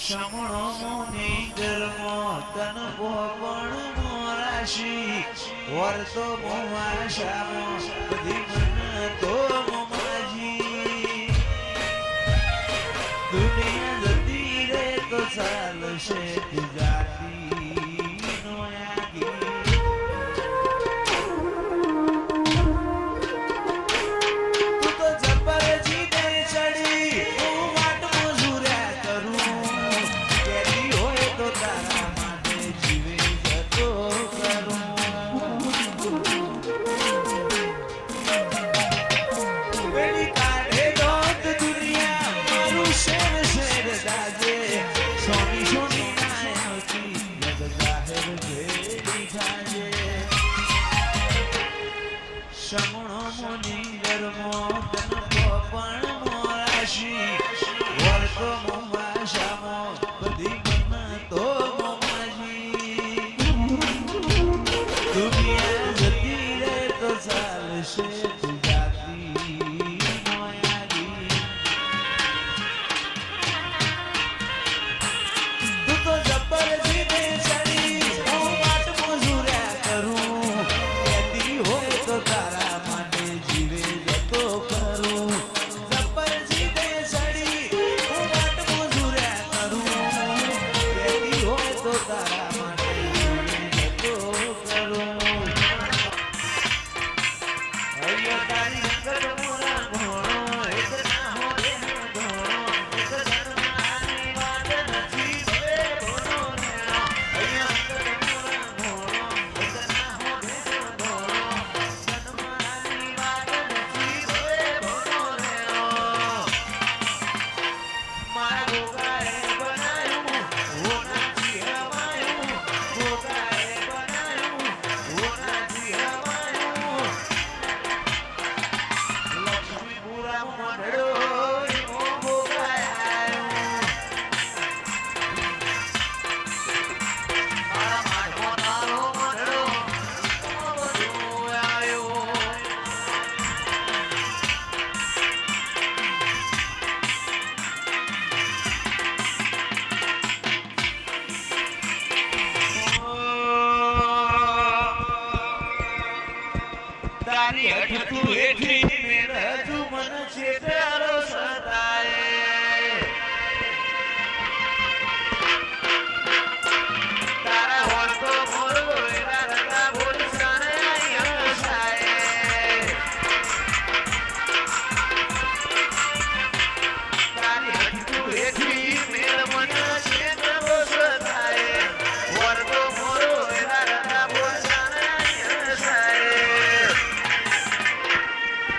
સમણો મોની ગરમો તન પણ મોરાશી વર્તો મોવાશામો બધી મન તો મોમાજી દુનિયા જતી રે તો ચાલશે ગુજરાતી નો યાગી તું તો જબર જીતે ચડી હું વાટ મજૂર્યા કરું કેદી હોય તો તારા માટે જીવે જતો કરું વેલી કાઢે દોત દુનિયા મારું શેર શેર દાજે સોની સોની નાયકી જગ જાહેર ભેડી થાજે સમણો મોની ગરમો તન પણ મોરાશી વર્તો મોમાશામો બધી મન તો મોમાજી દુનિયા જતી રે તો ચાલશે ગુજરાતી નો યાદી તું તો જબર જીતે ચડી હું વાટ મજૂર્યા કરું કેદી હોય તો તારા માટે જીવે જતો કરું જબર જીતે ચડી હું વાટ મજૂર્યા કરું કેદી હોય તો તારા માટે જીવે જતો કરું હૈયા તારી અંગત મોરા ઘોડો એક ના હોલે ઘોડો એક જન્માની વાત નથી ભવે ઘોડો નેણો હૈયા અંગત મોરા ઘોડો એક ના હોલે ઘોડો જન્માની વાત નથી ભવે ઘોડો નેણો મારા ગોગાએ બનાયું હોનાથી હવાયું ગોગાએ બનાયું હોનાથી હવાયું લક્ષ્મી પૂરા મંડળો ઓ ગોગાએ આયું મારા માટો તારો મંડળો ઓ બધું આયો તારી અઠતું હેઠી મેર હજુ મન છે તારો સતાય તારા હોતો મોરો એના રગા બોલ સાને હસાય તારી અઠતું હેઠી મેર મન છે તારો સતાય હોતો મોરો એના રગા બોલ સાને હસાય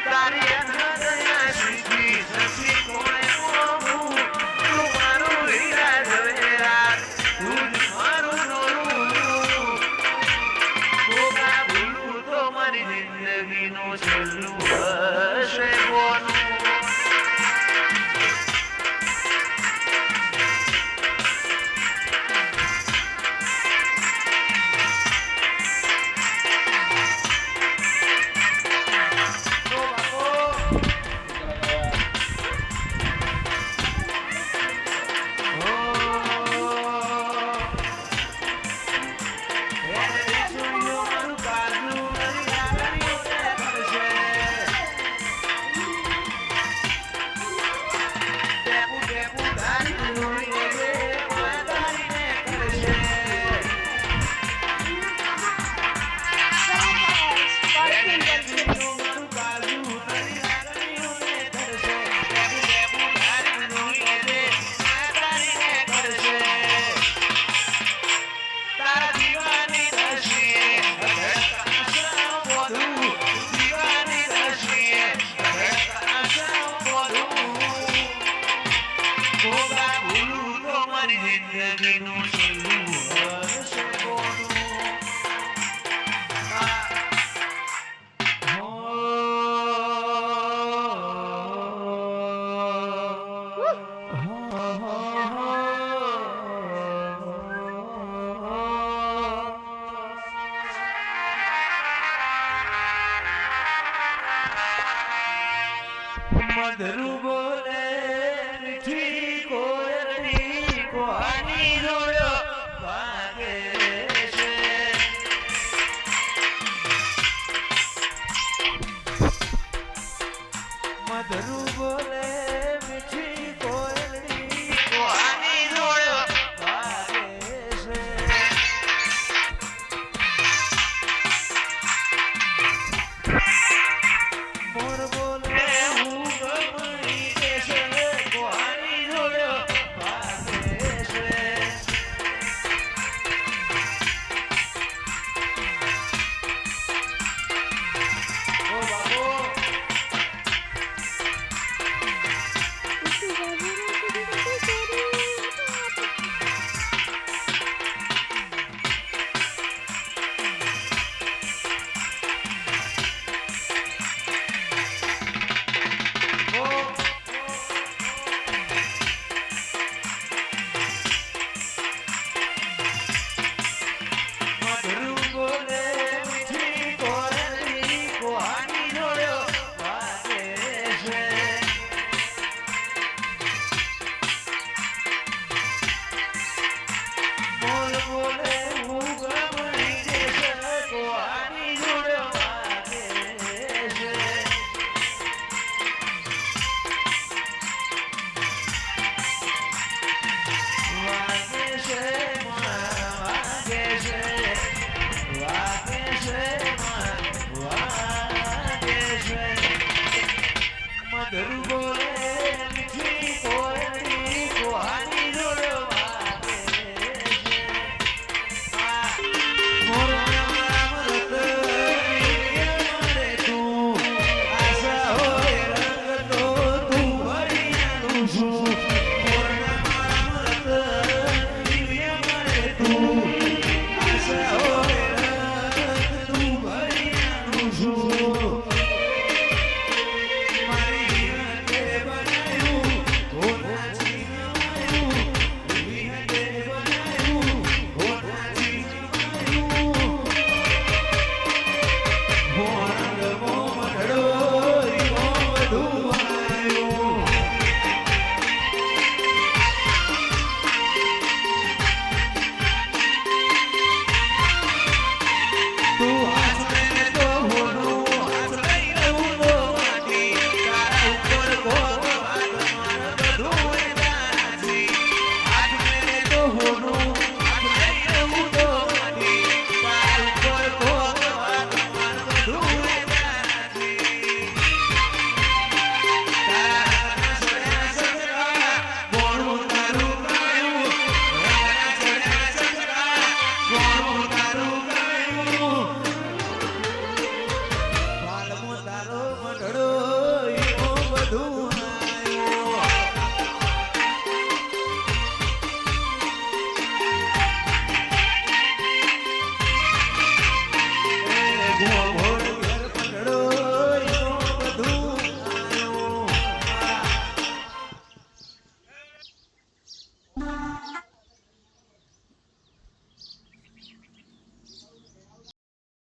તારી અનહદયા સીધી સસી કોણે મોહું તું મારું હીરા ઝવેરા તું મારું નોરું ગોગા ભૂલું તો મારી જિંદગીનું છેલ્લું હશે કોનું જિંદગીનું છેલ્લું વર્ષ કોનું